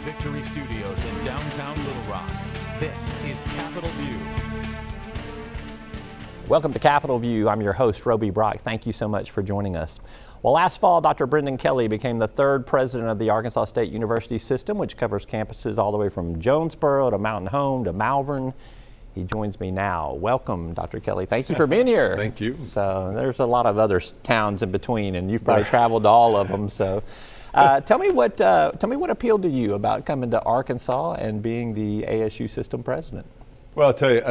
Victory Studios in downtown Little Rock, this is Capitol View. Welcome to Capitol View. I'm your host, Roby Brock. Thank you so much for joining us. Well, last fall, Dr. Brendan Kelly became the third president of the Arkansas State University system, which covers campuses all the way from Jonesboro to Mountain Home to Malvern. He joins me now. Welcome, Dr. Kelly. Thank you for being here. Thank you. So there's a lot of other towns in between, and you've probably traveled to all of them. So tell me what appealed to you about coming to Arkansas and being the ASU System President. Well, I'll tell you,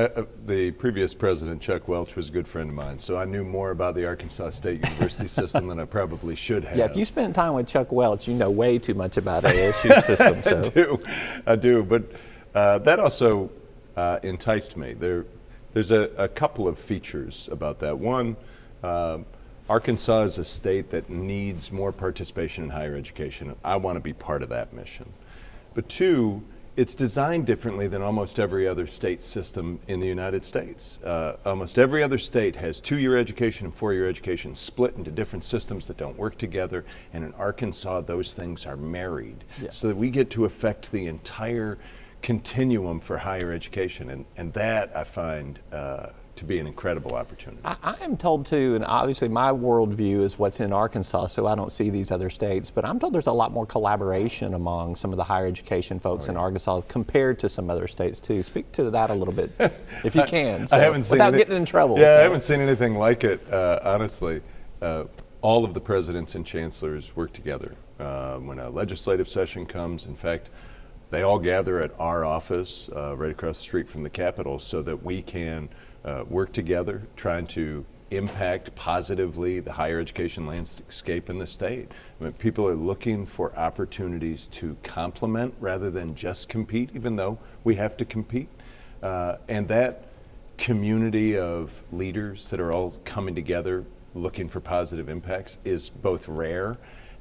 the previous president, Chuck Welch, was a good friend of mine, so I knew more about the Arkansas State University system than I probably should have. Yeah, if you spent time with Chuck Welch, you know way too much about ASU system. So. I do, but that also enticed me. There's a couple of features about that. One, Arkansas is a state that needs more participation in higher education. I want to be part of that mission. But two, it's designed differently than almost every other state system in the United States. Almost every other state has 2-year education and 4-year education split into different systems that don't work together, and in Arkansas those things are married, so that we get to affect the entire continuum for higher education, and that I find to be an incredible opportunity. I am told too, and obviously my worldview is what's in Arkansas, so I don't see these other states, but I'm told there's a lot more collaboration among some of the higher education folks in Arkansas compared to some other states too. Speak to that a little bit, if you can, so, I haven't seen without getting in trouble. Yeah, so. I haven't seen anything like it, honestly. All of the presidents and chancellors work together. When a legislative session comes, in fact, they all gather at our office right across the street from the Capitol so that we can work together, trying to impact positively the higher education landscape in the state. I mean, people are looking for opportunities to complement rather than just compete, even though we have to compete. And that community of leaders that are all coming together looking for positive impacts is both rare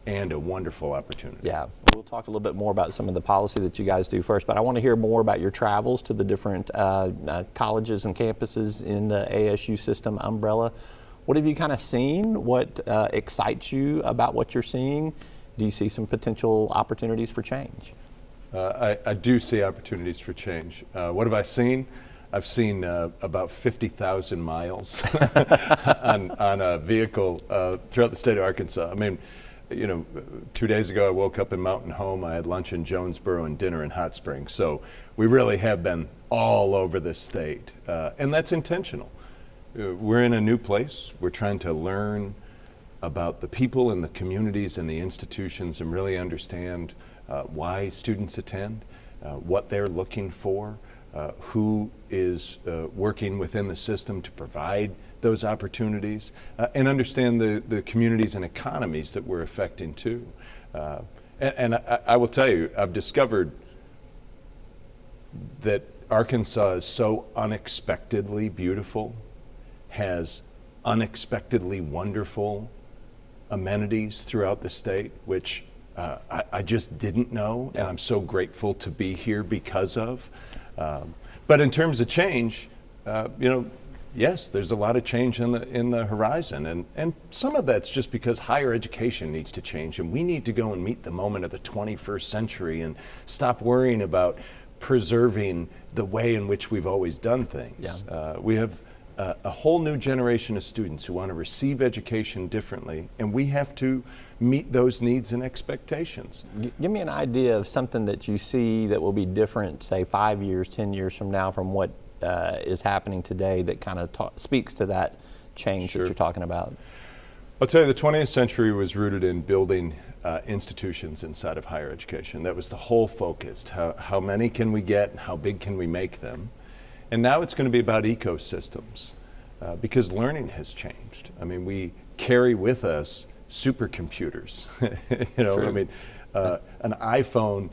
and a wonderful opportunity. Yeah, we'll talk a little bit more about some of the policy that you guys do first, but I want to hear more about your travels to the different colleges and campuses in the ASU system umbrella. What have you kind of seen? What excites you about what you're seeing? Do you see some potential opportunities for change? I do see opportunities for change. What have I seen? I've seen about 50,000 miles on a vehicle throughout the state of Arkansas. I mean, you know, 2 days ago I woke up in Mountain Home, I had lunch in Jonesboro and dinner in Hot Springs. So we really have been all over the state, and that's intentional. We're in a new place. We're trying to learn about the people and the communities and the institutions and really understand why students attend, what they're looking for, who is working within the system to provide those opportunities, and understand the communities and economies that we're affecting too. And I will tell you, I've discovered that Arkansas is so unexpectedly beautiful, has unexpectedly wonderful amenities throughout the state, which I just didn't know, and I'm so grateful to be here because of. But in terms of change, you know, yes, there's a lot of change in the horizon, and some of that's just because higher education needs to change, and we need to go and meet the moment of the 21st century and stop worrying about preserving the way in which we've always done things. Yeah. We have a whole new generation of students who want to receive education differently, and we have to meet those needs and expectations. Give me an idea of something that you see that will be different, say 5 years, 10 years from now, from what is happening today that kind of speaks to that change that you're talking about. I'll tell you, the 20th century was rooted in building institutions inside of higher education. That was the whole focus. How many can we get and how big can we make them? And now it's going to be about ecosystems because learning has changed. I mean, we carry with us supercomputers. You know, I mean, an iPhone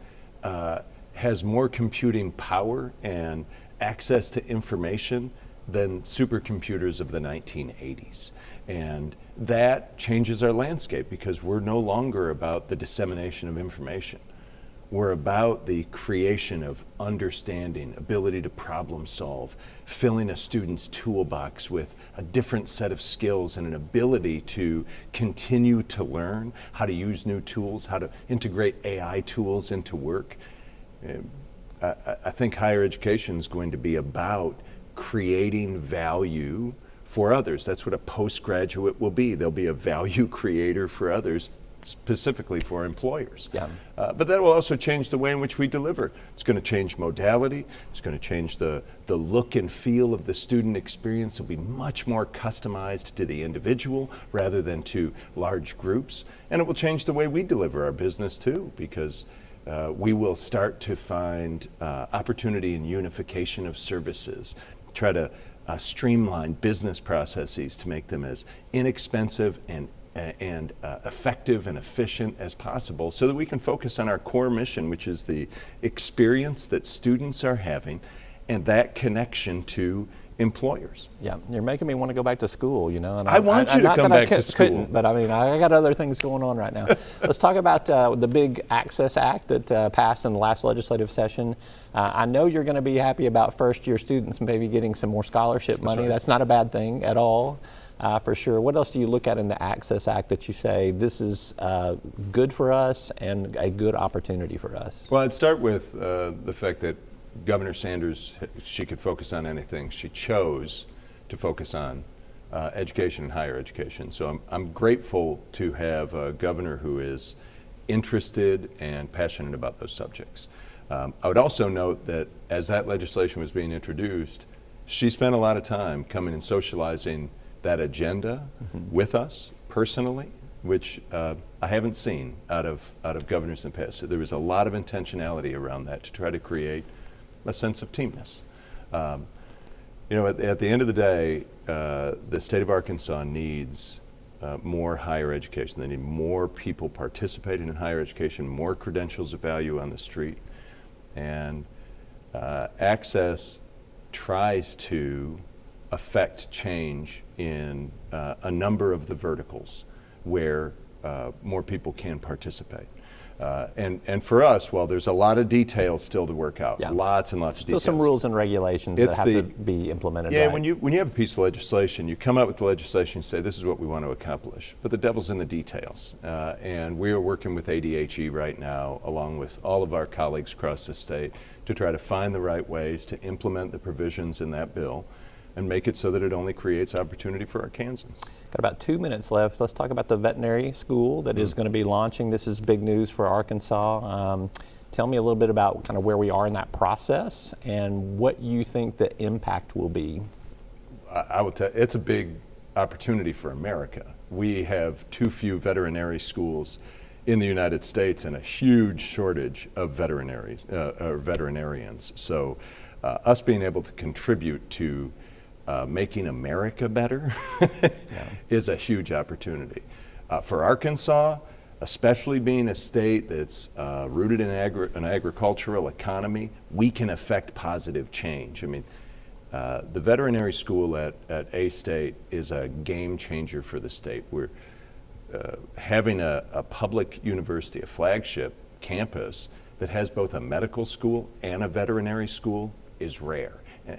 has more computing power and access to information than supercomputers of the 1980s. And that changes our landscape because we're no longer about the dissemination of information. We're about the creation of understanding, ability to problem solve, filling a student's toolbox with a different set of skills and an ability to continue to learn how to use new tools, how to integrate AI tools into work. I think higher education is going to be about creating value for others. That's what a postgraduate will be. They'll be a value creator for others, specifically for employers. Yeah. But that will also change the way in which we deliver. It's going to change modality. It's going to change the look and feel of the student experience. It'll be much more customized to the individual rather than to large groups. And it will change the way we deliver our business too, because we will start to find opportunity in unification of services, try to streamline business processes to make them as inexpensive and effective and efficient as possible so that we can focus on our core mission, which is the experience that students are having and that connection to employers. Yeah, you're making me want to go back to school, you know. And I want you to come back to school. Couldn't, but I mean, I got other things going on right now. Let's talk about the big Access Act that passed in the last legislative session. I know you're going to be happy about first-year students maybe getting some more scholarship money. right. That's not a bad thing at all, for sure. What else do you look at in the Access Act that you say this is good for us and a good opportunity for us? Well, I'd start with the fact that Governor Sanders, she could focus on anything. She chose to focus on education and higher education. So I'm grateful to have a governor who is interested and passionate about those subjects. I would also note that as that legislation was being introduced, she spent a lot of time coming and socializing that agenda with us personally, which I haven't seen out of governors in the past. So there was a lot of intentionality around that to try to create a sense of teamness. You know, at the end of the day, the state of Arkansas needs more higher education. They need more people participating in higher education, more credentials of value on the street. And Access tries to affect change in a number of the verticals where more people can participate. And for us, well, there's a lot of details still to work out. Yeah. Lots and lots of details. Still some rules and regulations that have to be implemented. Yeah, right. when you have a piece of legislation, you come out with the legislation, you say this is what we want to accomplish, but the devil's in the details. And we are working with ADHE right now, along with all of our colleagues across the state, to try to find the right ways to implement the provisions in that bill and make it so that it only creates opportunity for Arkansans. Got about 2 minutes left. Let's talk about the veterinary school that is going to be launching. This is big news for Arkansas. Tell me a little bit about kind of where we are in that process and what you think the impact will be. I will tell you, it's a big opportunity for America. We have too few veterinary schools in the United States and a huge shortage of veterinarians. So us being able to contribute to making America better is a huge opportunity. For Arkansas, especially being a state that's rooted in an agricultural economy, we can affect positive change. I mean, the veterinary school at A-State is a game changer for the state. We're having a public university, a flagship campus that has both a medical school and a veterinary school is rare.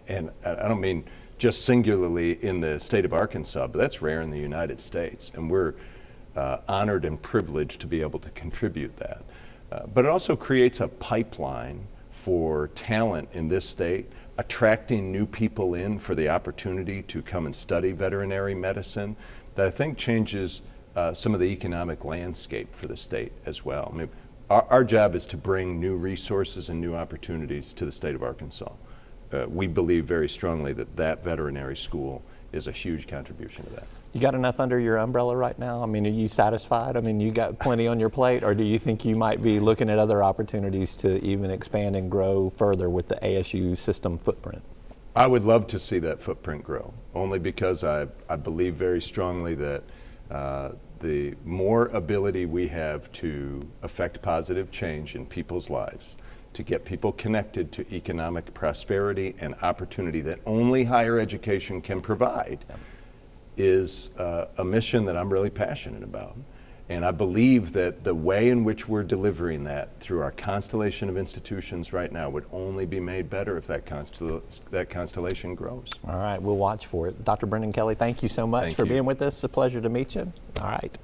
And I don't mean just singularly in the state of Arkansas, but that's rare in the United States. And we're honored and privileged to be able to contribute that. But it also creates a pipeline for talent in this state, attracting new people in for the opportunity to come and study veterinary medicine that I think changes some of the economic landscape for the state as well. I mean, our job is to bring new resources and new opportunities to the state of Arkansas. We believe very strongly that veterinary school is a huge contribution to that. You got enough under your umbrella right now? I mean, are you satisfied? I mean, you got plenty on your plate, or do you think you might be looking at other opportunities to even expand and grow further with the ASU system footprint? I would love to see that footprint grow, only because I believe very strongly that the more ability we have to affect positive change in people's lives, to get people connected to economic prosperity and opportunity that only higher education can provide, is a mission that I'm really passionate about. And I believe that the way in which we're delivering that through our constellation of institutions right now would only be made better if that constellation grows. All right, we'll watch for it. Dr. Brendan Kelly, thank you so much for being with us. It's a pleasure to meet you. All right.